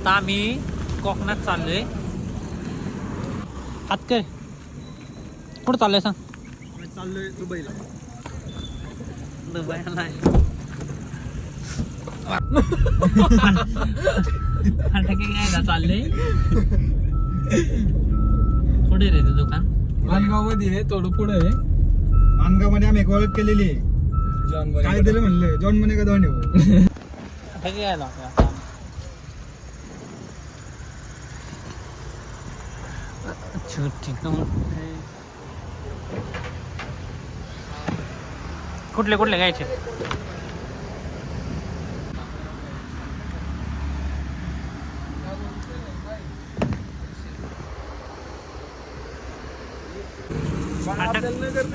आता आम्ही कोकणात चाललोय. हात कर कुठं चाललोय सांग. चाललोय दुबईला. दुबईला नाही. फटाके घ्यायला चालले. कुठे रे ते दुकान? मानगाव मध्ये आहे, थोडं पुढे आहे. मानगाव मध्ये आम्ही एक ओळख केलेली आहे. जॉन मने काय दिलं म्हणलं, जॉन मने का दोन फटाके घ्यायला कुठले कुठले घ्यायचे?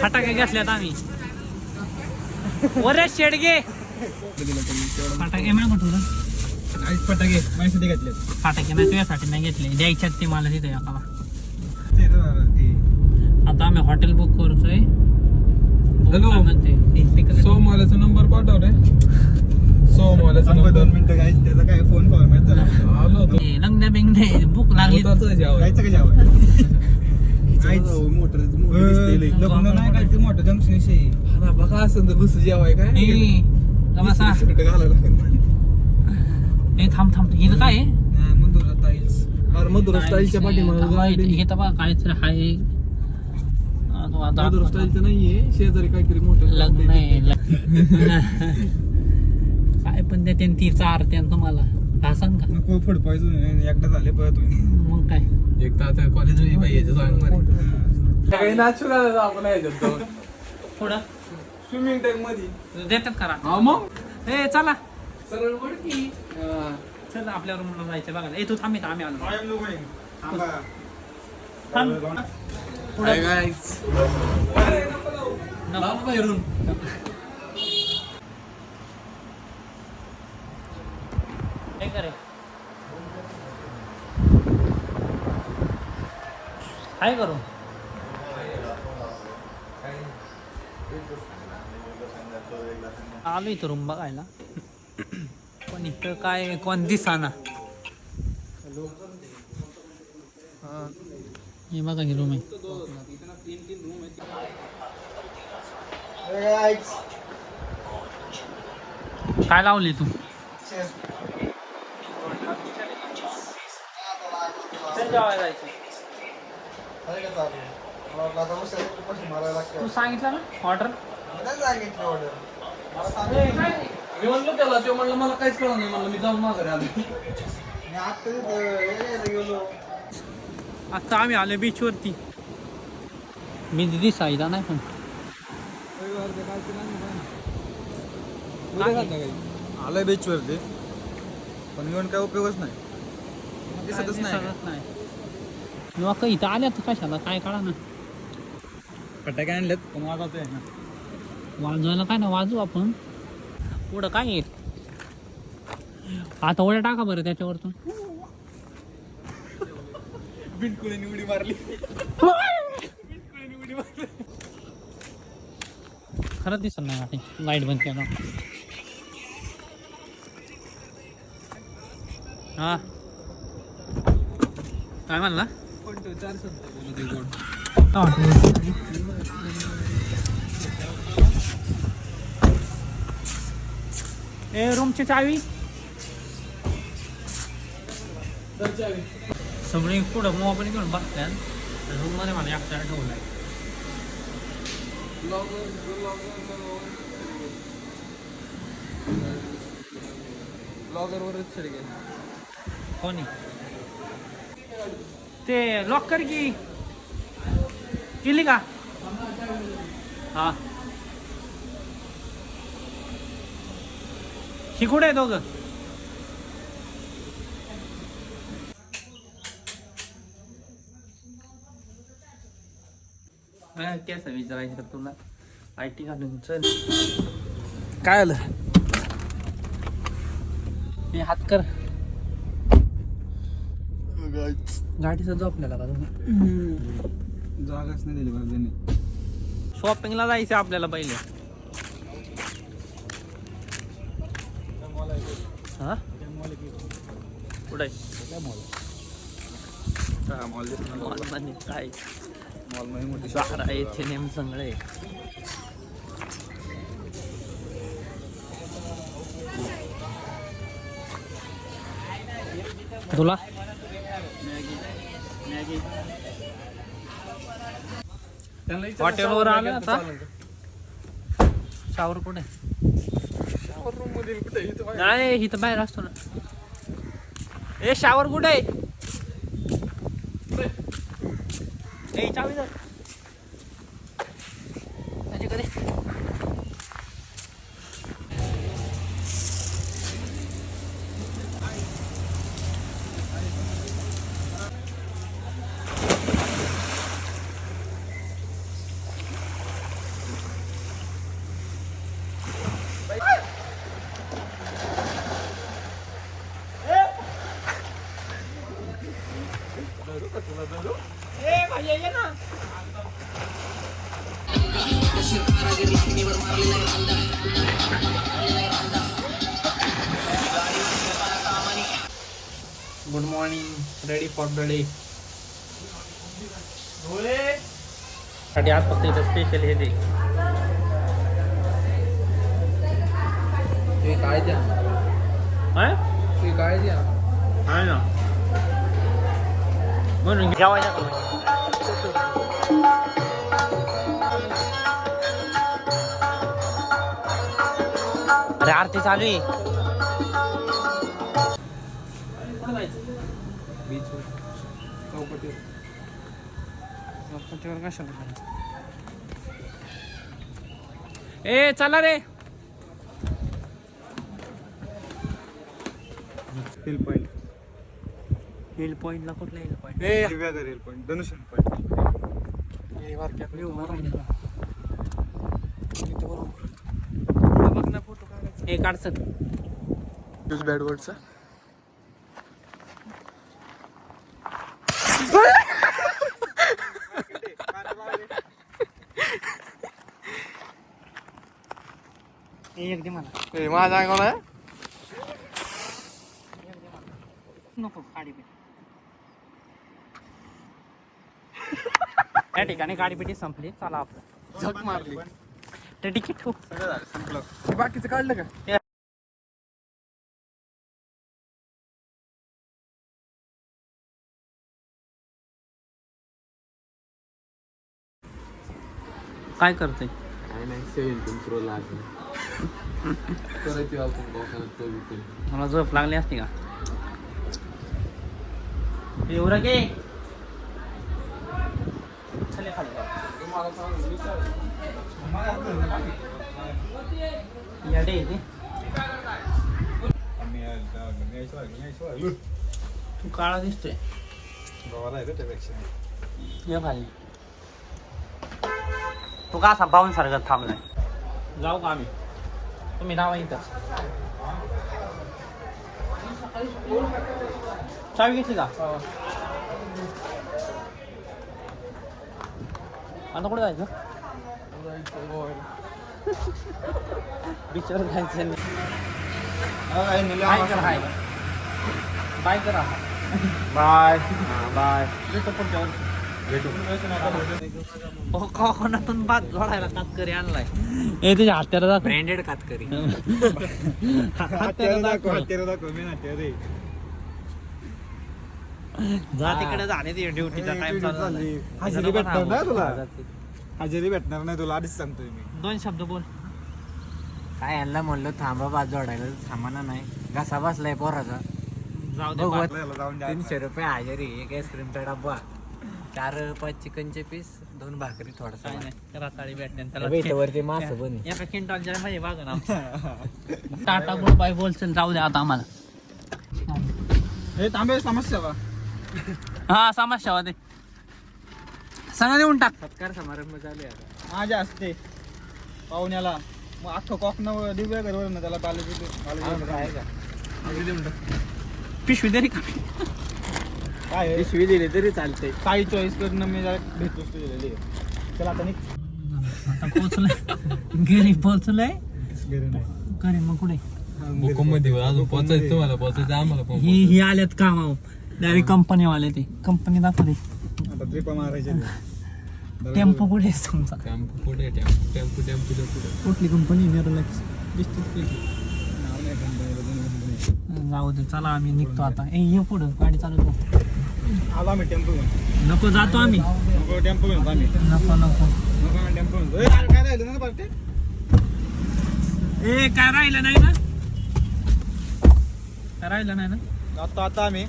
फटाके घेतल्यात आम्ही. वरे शेडगे फटाके नाही म्हटलं. फटाके माझ्यासाठी घेतले. फटाके नाही तुझ्यासाठी नाही घेतले, द्यायच्यात ते मला तिथे एकाला. आता आम्ही हॉटेल बुक करतोय. सोमवारचा नंबर पाठव रे. सोमवारचा नंबर 2 मिनिटं गाईस, त्याचा काय फोन फॉर्मॅट झाला. आलो होतो लग्न बिंगणे भूक लागली. जायचं का जेवण? लग्न नाही काय ते मोठं जंक्शन विषयी बघा असं तर बस जेवाय काय थांब थांब इथं काय आहे? मधुरा टाईल्स. अरे मधुरा स्टाईलच्या पाठीमागे इथं बघा काहीतरी आहे. मधुरा स्टाईलचं नाहीये, शेजारी काहीतरी मोठं लग्न आहे. काय पण त्या तीचा अर्थ तुम्हाला का सांग का नको फड पाहिजे एकदा झाले पळत मग काय एक तास कॉलेज पाहिजे काही नाचू घालायचं आपण पुढं स्विमिंग टँक मध्ये देतात करा. मग ए चला सरळ की चला आपल्या रूमला जायचं बघा. ए तू थांबित आम्ही आलो. पुढे गाईस बाहेरून काय करू? आलो इथं रूम बघायला, पण इथं काय कोण दिसाना. हे बघा ही रूम आहे. काय लावली तू? तू सांगितलं ना ऑर्डर? मी म्हणलो त्याला, ते म्हणलं मला काहीच कळलं नाही. म्हणलं मी जाऊन माघारी आलो. आता आम्ही आलो बीच वरती. मी दिदी साईदा नाही पण आलाय बीच वरती, पण येऊन काय उपयोगच नाही. दिसतच नाही. लोक इथं आल्यात कशाला काय कळा ना. फटाके आणलेत पण वाजवतोय ना. वाजवायला काय ना वाजू आपण. पुढं काय येईल आता उड्या टाका बरं त्याच्यावरतून. बिनकुळीने उडी मारली. खरंच दिसत नाही वाटे. लाईट बंद केला. हा काय म्हणला? ए रूमची चावी सगळे पुढं मोबाईल घेऊन बसल्या. रूम मध्ये मला एकट्याला ठेवलाय. ब्लॉगरवरच चढ गेला. कोणी ते लॉकर की केली का? हा ही कुठे आहे दोघं? कॅस विचारायचं तुला. IT घालून चल. काय आलं? मी हात कर. गाडीचा झोपलेला का तुम्ही? जागाच नाही दिली बाजूने. शॉपिंगला जायचं आपल्याला पहिले. हा कुठे काय मॉल मॉल मध्ये काय मॉल मध्ये मोठी सारा येथे नेम सगळे तुला हॉटेलवर आलं आता शावर कुठे रूम मध्ये कुठे नाही इथं बाहेर असतो ना ए शावर कुठे ए चावी धर त्याच्याकडे good morning ready for the day साठी आज फक्त इथं स्पेशल हे दे काय द्या काय काय द्या आहे ना म्हणून जेवायला का अरे आरती चालू आहे ए चला रे हिल पॉइंट हिल पॉइंटला कुठला हिल पॉइंट हिल पॉइंट धनुष्य पॉइंट बघ ना फोटो काढायचा हे काढचं बॅड वर्डचा एक दे मला माझा अंगावर आहे नको गाडीपेटी त्या ठिकाणी गाडीपेटी संपली चला आपलं झक मारली ते तिकीट ठेवू सगळं झालं संपलं बाकीचं काढलं का काय करते काय नाही 17 प्रो लागलं करायची मला झोप लागली असते का एवढं के चले खाली याडे येते तू काळा दिसतोय ये खाली तू का असा पाहून सारखं थांबलाय जाऊ का आम्ही तुम्ही राहा इथं चावी घेतली का आता कुठे जायचं बिचार जायचं बाय करा बाय बाय कोकणातून भात जोडायला कातकरी आणलाय ए तुझ्या हात्याला दाखव ब्रँडेड कातकरी हात्याला दाखव जा तिकडे झाले ते ड्युटीचा टाइम चालू हजेरी भेटणार नाही तुला हजेरी भेटणार नाही तुला आधीच सांगतोय मी दोन शब्द बोल काय यांना म्हणलं थांबा भात जोडायला थांबाना नाही घसा बसलाय पोराचा जाऊ दे बघू. जाऊन द्या 300 रुपये हजेरी एक आईस्क्रीमचा डब्बा 4-5 चिकनचे पीस 2 भाकरी थोडासा काय नाही राताळी भेटणे वरती मास पण एका क्विंटलच्या मध्ये बघा ना टाटा गुड बाय बोलशील जाऊ दे आता आम्हाला हे तांबे समस्या बा हा समस्या होते सगळं देऊन टाक सत्कार समारंभ चालू आहे आता माझ्या असते पाहुण्याला मग अख्खं कॉकनं दिव्या घरवर ना त्याला आहे का पिशवी दे रे का काय पिशवी दिली तरी चालते काही चॉईस करणं मी जरा भेटतोच दिलेली चला आता निघ आता पोहोचलंय घरी पोहोचलंय घरी नाही घरी मग कुठे मध्ये अजून पोहोचायचं तुम्हाला पोहोचायचं आम्हाला पण ही आल्यात कामावर डायरेक्ट कंपनीवाले ते कंपनी दाखवली आता ट्रिपा मारायच्या टेम्पो पुढे आहे तुमचा टेम्पो पुढे टेम्पोच्या पुढे कुठली कंपनी नेरोलॅक्स दिसते जाऊ दे चला आम्ही निघतो आता ये पुढं गाडी चालवतो आलो आम्ही टेम्पो घेऊन नको जातो आम्ही नको टेम्पो घेऊन आम्ही नको नको नको टेम्पो घेऊन काय राहिलं ना पार्टी ए काय राहिलं नाही ना काय राहिलं नाही ना आता आम्ही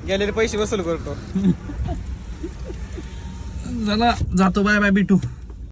गेलेले पैसे वसूल करतो चला जातो बाय बाय बिटू